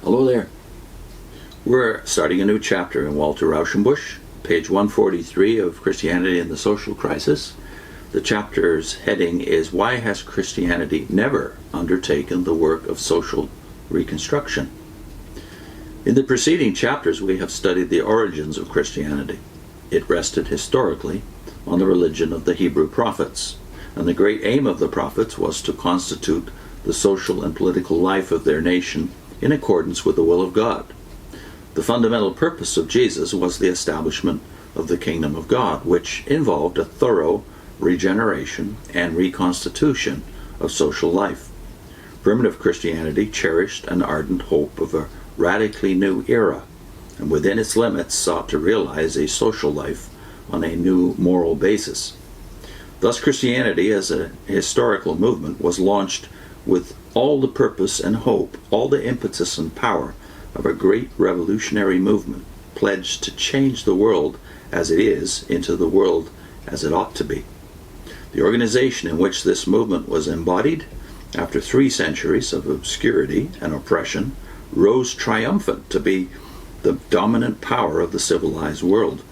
Hello there. We're starting a new chapter in Walter Rauschenbusch, page 143 of Christianity and the Social Crisis. The chapter's heading is Why Has Christianity Never Undertaken the Work of Social Reconstruction? In the preceding chapters we have studied the origins of Christianity. It rested historically on the religion of the Hebrew prophets, and the great aim of the prophets was to constitute the social and political life of their nation in accordance with the will of God. The fundamental purpose of Jesus was the establishment of the kingdom of God, which involved a thorough regeneration and reconstitution of social life. Primitive Christianity cherished an ardent hope of a radically new era, and within its limits sought to realize a social life on a new moral basis. Thus Christianity as a historical movement was launched with all the purpose and hope, all the impetus and power of a great revolutionary movement pledged to change the world as it is into the world as it ought to be. The organization in which this movement was embodied, after 3 centuries of obscurity and oppression, rose triumphant to be the dominant power of the civilized world.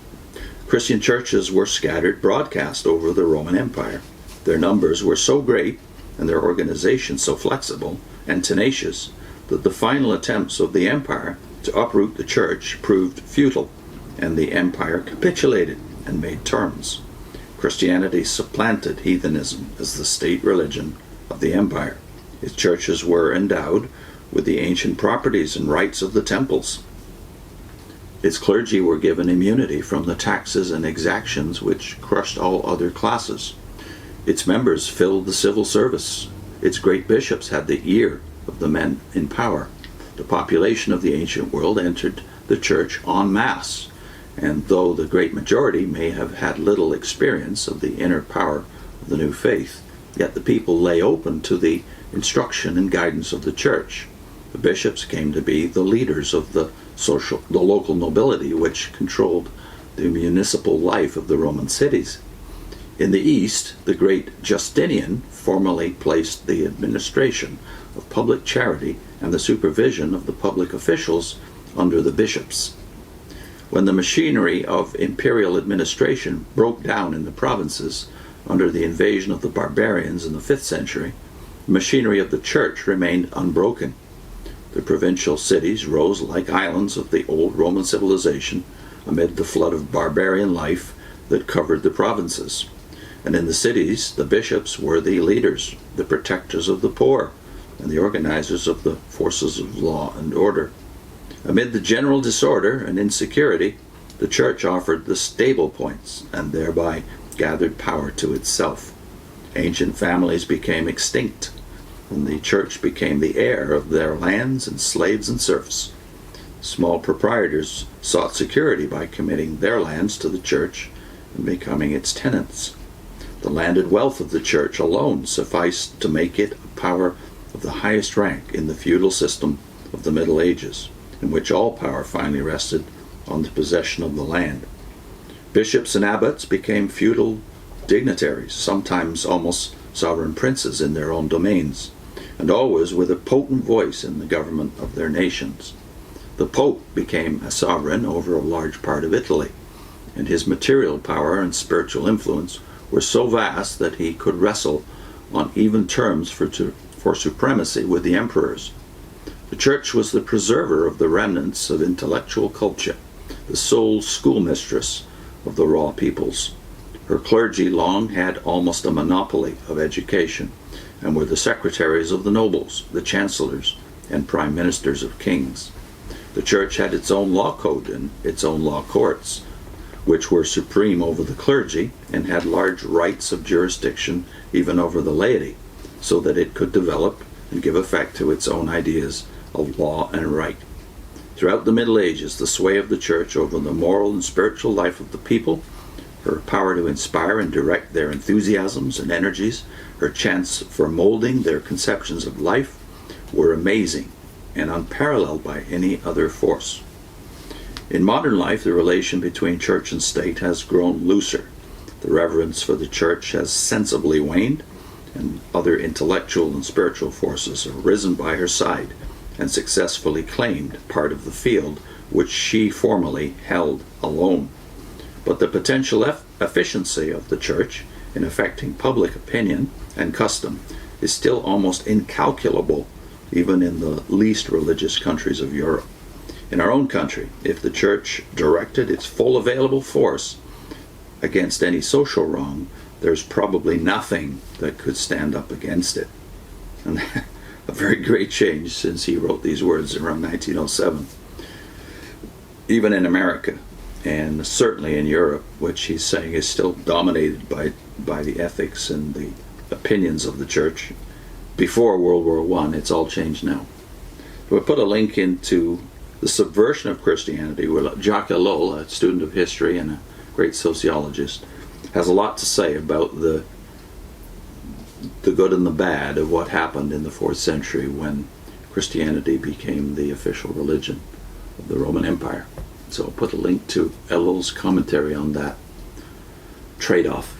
Christian churches were scattered broadcast over the Roman Empire. Their numbers were so great and their organization so flexible and tenacious that the final attempts of the empire to uproot the church proved futile, and the empire capitulated and made terms. Christianity supplanted heathenism as the state religion of the empire. Its churches were endowed with the ancient properties and rights of the temples. Its clergy were given immunity from the taxes and exactions which crushed all other classes. Its members filled the civil service. Its great bishops had the ear of the men in power. The population of the ancient world entered the church en masse, and though the great majority may have had little experience of the inner power of the new faith, yet the people lay open to the instruction and guidance of the church. The bishops came to be the leaders of the local nobility, which controlled the municipal life of the Roman cities. In the East, the great Justinian formally placed the administration of public charity and the supervision of the public officials under the bishops. When the machinery of imperial administration broke down in the provinces under the invasion of the barbarians in the 5th century, the machinery of the church remained unbroken. The provincial cities rose like islands of the old Roman civilization amid the flood of barbarian life that covered the provinces. And in the cities, the bishops were the leaders, the protectors of the poor, and the organizers of the forces of law and order. Amid the general disorder and insecurity, the church offered the stable points and thereby gathered power to itself. Ancient families became extinct, and the church became the heir of their lands and slaves and serfs. Small proprietors sought security by committing their lands to the church and becoming its tenants. The landed wealth of the church alone sufficed to make it a power of the highest rank in the feudal system of the Middle Ages, in which all power finally rested on the possession of the land. Bishops and abbots became feudal dignitaries, sometimes almost sovereign princes in their own domains, and always with a potent voice in the government of their nations. The Pope became a sovereign over a large part of Italy, and his material power and spiritual influence were so vast that he could wrestle on even terms for supremacy with the emperors. The church was the preserver of the remnants of intellectual culture, the sole schoolmistress of the raw peoples. Her clergy long had almost a monopoly of education, and were the secretaries of the nobles, the chancellors, and prime ministers of kings. The church had its own law code and its own law courts, which were supreme over the clergy and had large rights of jurisdiction even over the laity, so that it could develop and give effect to its own ideas of law and right. Throughout the Middle Ages, the sway of the church over the moral and spiritual life of the people, her power to inspire and direct their enthusiasms and energies, her chance for molding their conceptions of life, were amazing and unparalleled by any other force. In modern life, the relation between church and state has grown looser. The reverence for the church has sensibly waned, and other intellectual and spiritual forces have risen by her side and successfully claimed part of the field which she formerly held alone. But the potential efficiency of the Church in affecting public opinion and custom is still almost incalculable, even in the least religious countries of Europe. In our own country, if the Church directed its full available force against any social wrong, there's probably nothing that could stand up against it. And a very great change since he wrote these words around 1907. Even in America, and certainly in Europe, which he's saying is still dominated by the ethics and the opinions of the Church. Before World War I, it's all changed now. We'll put a link into The Subversion of Christianity, where Jacques Ellul, a student of history and a great sociologist, has a lot to say about the good and the bad of what happened in the 4th century when Christianity became the official religion of the Roman Empire. So I'll put a link to Ellul's commentary on that trade-off.